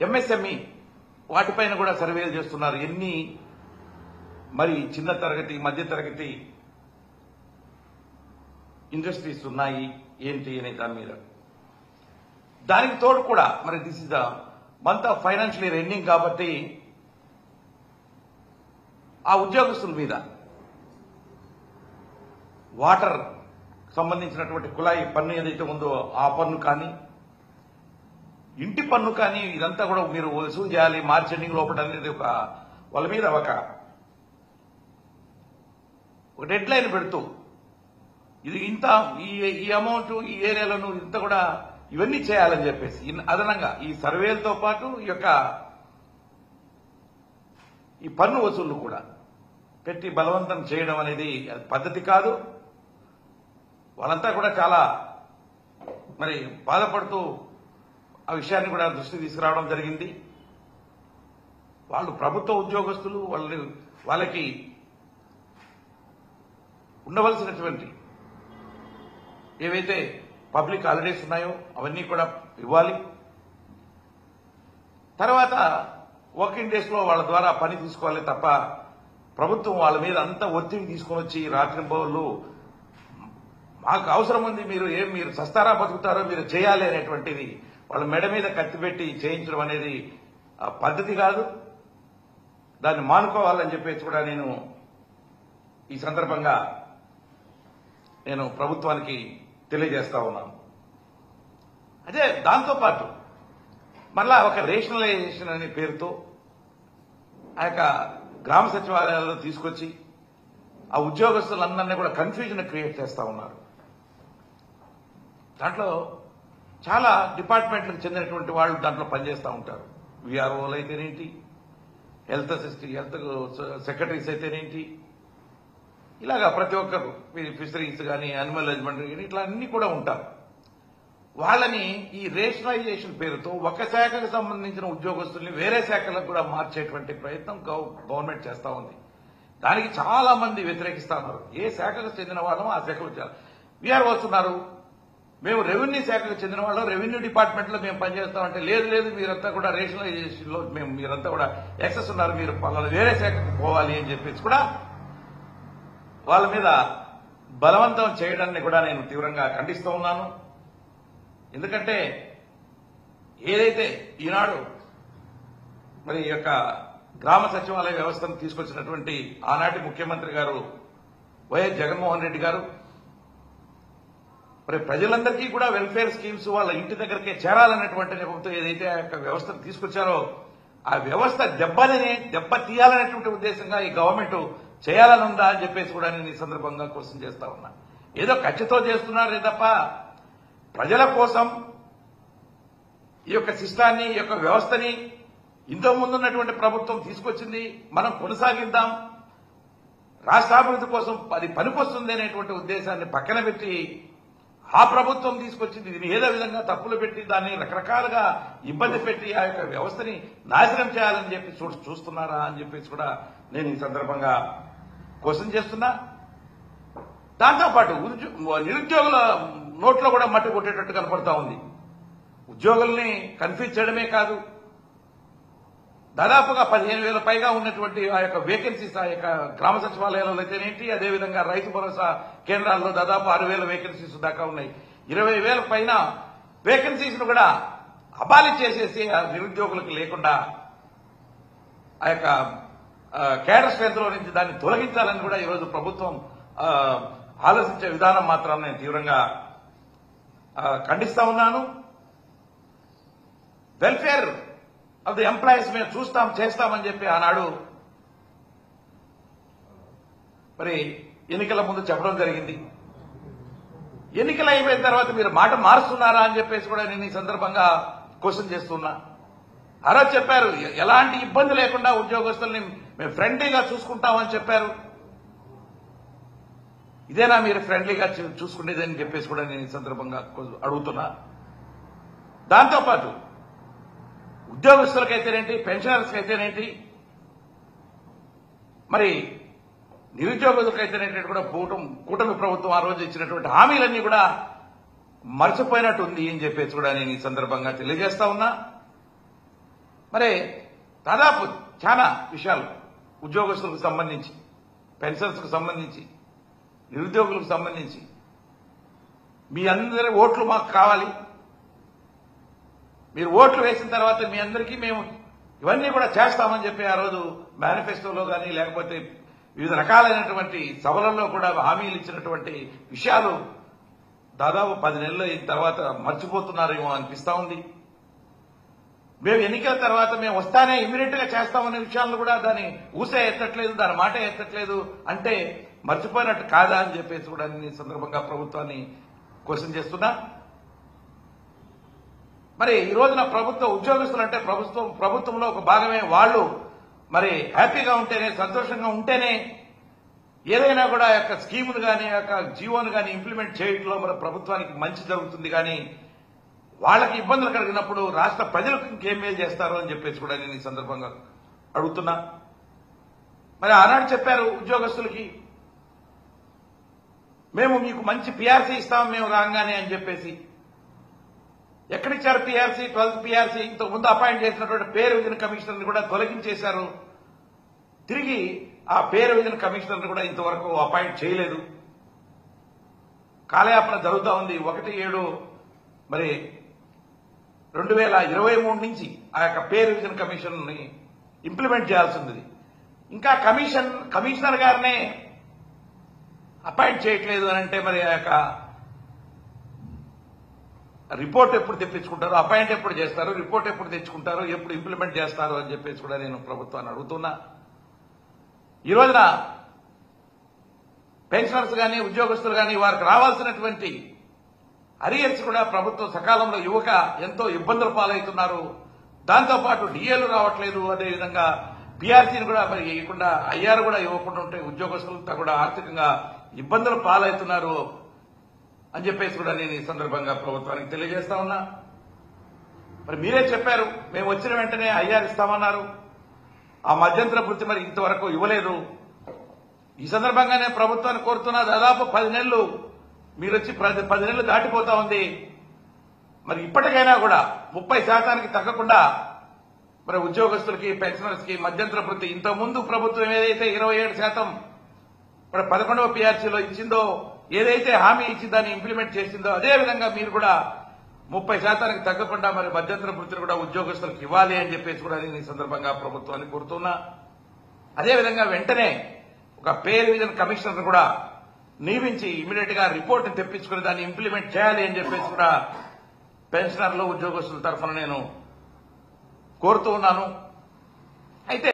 MSME వాటిపైన కూడా సర్వేలు చేస్తున్నారు. ఎన్ని మరి చిన్న తరగతి మధ్య తరగతి ఇండస్ట్రీస్ ఉన్నాయి ఏంటి అనే దాని మీద. దానికి తోడు కూడా మరి this is the month of financial year ending కాబట్టి ఆ ఉద్యోగస్తుల మీద వాటర్ సంబంధించినటువంటి కుళాయి పన్ను ఏదైతే ఉందో ఆ పన్ను కానీ ఇంటి పన్ను కానీ ఇదంతా కూడా మీరు వసూలు చేయాలి మార్చి ఎండింగ్ లోపల అనేది వాళ్ళ మీద ఒక డెడ్ లైన్ పెడుతూ ఇది ఇంత ఈ అమౌంట్ ఈ ఏరియాలను ఇంత కూడా ఇవన్నీ చేయాలని చెప్పేసి అదనంగా ఈ సర్వేలతో పాటు ఈ పన్ను వసూళ్లు కూడా పెట్టి బలవంతం చేయడం అనేది అది పద్ధతి కాదు. వాళ్ళంతా కూడా చాలా మరి బాధపడుతూ ఆ విషయాన్ని కూడా దృష్టికి తీసుకురావడం జరిగింది. వాళ్ళు ప్రభుత్వ ఉద్యోగస్తులు, వాళ్ళకి ఉండవలసినటువంటి ఏవైతే పబ్లిక్ హాలిడేస్ ఉన్నాయో అవన్నీ కూడా ఇవ్వాలి. తర్వాత వర్కింగ్ డేస్ లో వాళ్ళ ద్వారా పని తీసుకోవాలి తప్ప ప్రభుత్వం వాళ్ళ మీద అంత ఒత్తిడి తీసుకొని వచ్చి రాత్రింబౌళ్ళు మాకు అవసరం ఉంది, మీరు సస్తారా బతుకుతారో మీరు చేయాలి అనేటువంటిది వాళ్ళ మెడ మీద కత్తిపెట్టి చేయించడం అనేది పద్ధతి కాదు. దాన్ని మానుకోవాలని చెప్పేసి కూడా నేను ఈ సందర్భంగా నేను ప్రభుత్వానికి తెలియజేస్తా ఉన్నాను. అదే దాంతోపాటు మళ్ళా ఒక రేషనలైజేషన్ అనే పేరుతో ఆ యొక్క గ్రామ సచివాలయాల్లో తీసుకొచ్చి ఆ ఉద్యోగస్తులందరినీ కూడా కన్ఫ్యూజన్ క్రియేట్ చేస్తా ఉన్నారు. దాంట్లో చాలా డిపార్ట్మెంట్లకు చెందినటువంటి వాళ్ళు దాంట్లో పనిచేస్తూ ఉంటారు. విఆర్ఓలు అయితేనేంటి, హెల్త్ సెక్రటరీస్ అయితేనేంటి, ఇలాగా ప్రతి ఒక్కరు ఫిషరీస్ కానీ యానిమల్ హస్బెండరీ కానీ ఇట్లా అన్ని కూడా ఉంటారు. వాళ్ళని ఈ రేషనలైజేషన్ పేరుతో ఒక శాఖకు సంబంధించిన ఉద్యోగస్తుల్ని వేరే శాఖలకు కూడా మార్చేటువంటి ప్రయత్నం గవర్నమెంట్ చేస్తా ఉంది. దానికి చాలా మంది వ్యతిరేకిస్తా ఉన్నారు. ఏ శాఖకు చెందిన వాళ్ళం ఆ శాఖకు విఆర్ఓస్ ఉన్నారు, మేము రెవెన్యూ శాఖకు చెందిన వాళ్ళం రెవెన్యూ డిపార్ట్మెంట్ లో మేము పనిచేస్తామంటే లేదు మీరంతా కూడా రేషనలైజేషన్ లో మీరంతా కూడా యాక్సెస్ ఉన్నారు, మీరు వేరే శాఖకు పోవాలి అని చెప్పేసి కూడా వాళ్ళ మీద బలవంతం చేయడాన్ని కూడా నేను తీవ్రంగా ఖండిస్తూ ఉన్నాను. ఎందుకంటే ఏదైతే ఈనాడు మరి ఈ యొక్క గ్రామ సచివాలయ వ్యవస్థను తీసుకొచ్చినటువంటి ఆనాటి ముఖ్యమంత్రి గారు వైఎస్ జగన్మోహన్ రెడ్డి గారు మరి ప్రజలందరికీ కూడా వెల్ఫేర్ స్కీమ్స్ వాళ్ళ ఇంటి దగ్గరకే చేరాలన్నటువంటి నెపంతో ఏదైతే ఆ యొక్క వ్యవస్థను తీసుకొచ్చారో ఆ వ్యవస్థ దెబ్బ తీయాలనేటువంటి ఉద్దేశంగా ఈ గవర్నమెంట్ చేయాలని ఉందా అని చెప్పేసి కూడా నేను ఈ సందర్భంగా క్వశ్చన్ చేస్తా ఉన్నా. ఏదో ఖర్చుతో చేస్తున్నారే తప్ప ప్రజల కోసం ఈ యొక్క సిస్టాన్ని ఈ యొక్క వ్యవస్థని ఇంతకు ముందున్నటువంటి ప్రభుత్వం తీసుకొచ్చింది, మనం కొనసాగిద్దాం, రాష్ట్రాభివృద్ధి కోసం అది పనికొస్తుంది అనేటువంటి ఉద్దేశాన్ని పక్కన పెట్టి ఆ ప్రభుత్వం తీసుకొచ్చింది దీన్ని ఏదో విధంగా తప్పులు పెట్టి దాన్ని రకరకాలుగా ఇబ్బంది పెట్టి ఆ యొక్క వ్యవస్థని నాశనం చేయాలని చెప్పి చూస్తున్నారా అని చెప్పేసి కూడా నేను ఈ సందర్భంగా క్వశ్చన్ చేస్తున్నా. దాంతోపాటు నిరుద్యోగుల నోట్లో కూడా మట్టి కొట్టేటట్టు కనపడతా ఉంది. ఉద్యోగుల్ని కన్ఫ్యూజ్ చేయడమే కాదు, దాదాపుగా 15,000 పైగా ఉన్నటువంటి ఆ యొక్క వేకెన్సీస్ ఆ యొక్క గ్రామ సచివాలయాలలో అయితేనేంటి, అదేవిధంగా రైతు భరోసా కేంద్రాల్లో దాదాపు 6,000 వేకెన్సీస్ దాకా ఉన్నాయి. 20,000 పైన వేకెన్సీస్ ను కూడా అబాలి చేసేసి ఆ నిరుద్యోగులకు లేకుండా ఆ యొక్క కేడర్ స్ట్రెంత్ లో నుంచి దాన్ని తొలగించాలని కూడా ఈరోజు ప్రభుత్వం ఆలోచించే విధానం మాత్రం నేను తీవ్రంగా ఖండిస్తా ఉన్నాను. వెల్ఫేర్ ఆఫ్ ది ఎంప్లాయీస్ మేము చేస్తామని చెప్పి ఆనాడు మరి ఎన్నికల ముందు చెప్పడం జరిగింది. ఎన్నికలు అయిపోయిన తర్వాత మీరు మాట మారుస్తున్నారా అని చెప్పేసి కూడా నేను ఈ సందర్భంగా క్వశ్చన్ చేస్తున్నా. ఆ రోజు చెప్పారు ఎలాంటి ఇబ్బంది లేకుండా ఉద్యోగస్తుల్ని మేము ఫ్రెండ్లీగా చూసుకుంటామని చెప్పారు. ఇదేనా మీరు ఫ్రెండ్లీగా చూసుకునేదని చెప్పేసి కూడా నేను ఈ సందర్భంగా అడుగుతున్నా. దాంతోపాటు ఉద్యోగస్తులకైతేనేంటి, పెన్షనర్స్కి అయితేనేంటి, మరి నిరుద్యోగులకైతేనేంటి కూడా కూటమి ప్రభుత్వం ఆ రోజు ఇచ్చినటువంటి హామీలన్నీ కూడా మర్చిపోయినట్టు ఉంది అని చెప్పేసి కూడా నేను ఈ సందర్భంగా తెలియజేస్తా ఉన్నా. మరి దాదాపు చాలా విషయాలు ఉద్యోగస్తులకు సంబంధించి, పెన్షన్స్కు సంబంధించి, నిరుద్యోగులకు సంబంధించి మీ అందరి ఓట్లు మాకు కావాలి. మీరు ఓట్లు వేసిన తర్వాత మీ అందరికీ మేము ఇవన్నీ కూడా చేస్తామని చెప్పి ఆ రోజు మేనిఫెస్టోలో కానీ లేకపోతే వివిధ రకాలైనటువంటి సభలలో కూడా హామీలు ఇచ్చినటువంటి విషయాలు దాదాపు 10 నెలలు అయిన తర్వాత మర్చిపోతున్నారేమో అనిపిస్తా ఉంది. మేము ఎన్నికల తర్వాత మేము వస్తానే ఇమీడియట్ గా చేస్తామనే విషయాలను కూడా దాన్ని ఊసే ఎత్తట్లేదు, దాని మాట ఎత్తట్లేదు అంటే మర్చిపోయినట్టు కాదా అని చెప్పేసి కూడా ఈ సందర్భంగా ప్రభుత్వాన్ని క్వశ్చన్ చేస్తున్నా. మరి ఈ రోజున ప్రభుత్వ ఉద్యోగస్తులు అంటే ప్రభుత్వంలో ఒక భాగమే వాళ్ళు మరి హ్యాపీగా ఉంటేనే, సంతోషంగా ఉంటేనే ఏదైనా కూడా యొక్క స్కీమును కానీ యొక్క జీవోను కానీ ఇంప్లిమెంట్ చేయడంలో మన ప్రభుత్వానికి మంచి జరుగుతుంది. కానీ వాళ్ళకి ఇబ్బందులు కలిగినప్పుడు రాష్ట్ర ప్రజలకు ఇంకేం మేలు చేస్తారు అని చెప్పేసి కూడా నేను ఈ సందర్భంగా అడుగుతున్నా. మరి ఆనాడు చెప్పారు ఉద్యోగస్తులకి, మేము మీకు మంచి పీఆర్సీ ఇస్తాం మేము రాగానే అని చెప్పేసి. ఎక్కడిచ్చారు పీఆర్సీ? 12th PRC. ఇంతకుముందు అపాయింట్ చేసినటువంటి పే రివిజన్ కమిషనర్ని కూడా తొలగించేశారు. తిరిగి ఆ పే రివిజన్ కమిషనర్ని కూడా ఇంతవరకు అపాయింట్ చేయలేదు. కాలయాపన జరుగుతూ ఉంది. 1/7 మరి 2023 నుంచి ఆ యొక్క పే రివిజన్ కమిషన్ ని ఇంప్లిమెంట్ చేయాల్సి ఉంది. ఇంకా కమిషనర్ గారినే అపాయింట్ చేయట్లేదు అని అంటే మరి ఆ యొక్క రిపోర్ట్ ఎప్పుడు తెప్పించుకుంటారు, అపాయింట్ ఎప్పుడు చేస్తారు, రిపోర్ట్ ఎప్పుడు తెచ్చుకుంటారు, ఎప్పుడు ఇంప్లిమెంట్ చేస్తారు అని చెప్పేసి కూడా నేను ప్రభుత్వాన్ని అడుగుతున్నా. ఈ రోజున పెన్షనర్స్ కానీ ఉద్యోగస్తులు కానీ వారికి రావాల్సినటువంటి అరియర్స్ కూడా ప్రభుత్వం సకాలంలో ఇవ్వక ఎంతో ఇబ్బందుల పాలవుతున్నారు. దాంతోపాటు డిఏలు రావట్లేదు. అదేవిధంగా పీఆర్సీని కూడా మరి ఇవ్వకుండా, ఐఆర్ కూడా ఇవ్వకుండా ఉంటే ఉద్యోగస్తులంతా కూడా ఆర్థికంగా ఇబ్బందులు పాలవుతున్నారు అని చెప్పేసి కూడా నేను ఈ సందర్భంగా ప్రభుత్వానికి తెలియజేస్తా ఉన్నా. మరి మీరే చెప్పారు మేము వచ్చిన వెంటనే ఐఆర్ ఇస్తామన్నారు. ఆ మధ్యంతర వృత్తి మరి ఇంతవరకు ఇవ్వలేదు. ఈ సందర్భంగానే ప్రభుత్వాన్ని కోరుతున్నా, దాదాపు 10 నెలలు మీరు వచ్చి 10 నెలలు దాటిపోతా ఉంది. మరి ఇప్పటికైనా కూడా 30% తగ్గకుండా మరి ఉద్యోగస్తులకి, పెన్షనర్స్ కి మధ్యంతర వృత్తి, ఇంతకుముందు ప్రభుత్వం ఏదైతే 27% మరి 11వ పీఆర్సీలో ఇచ్చిందో, ఏదైతే హామీ ఇచ్చి దాన్ని ఇంప్లిమెంట్ చేసిందో అదే విధంగా మీరు కూడా 30% తగ్గకుండా మరి మధ్యంతర వృత్తిని కూడా ఉద్యోగస్తులకు ఇవ్వాలి అని చెప్పేసి కూడా నేను ఈ సందర్భంగా ప్రభుత్వాన్ని కోరుతున్నా. అదేవిధంగా వెంటనే ఒక పే రివిజన్ కమిషనర్ కూడా నియమించి ఇమీడియట్ గా రిపోర్ట్ తెప్పించుకుని దాన్ని ఇంప్లిమెంట్ చేయాలి అని చెప్పేసి కూడా పెన్షనర్లు, ఉద్యోగస్తుల తరఫున నేను కోరుతూ ఉన్నాను. అయితే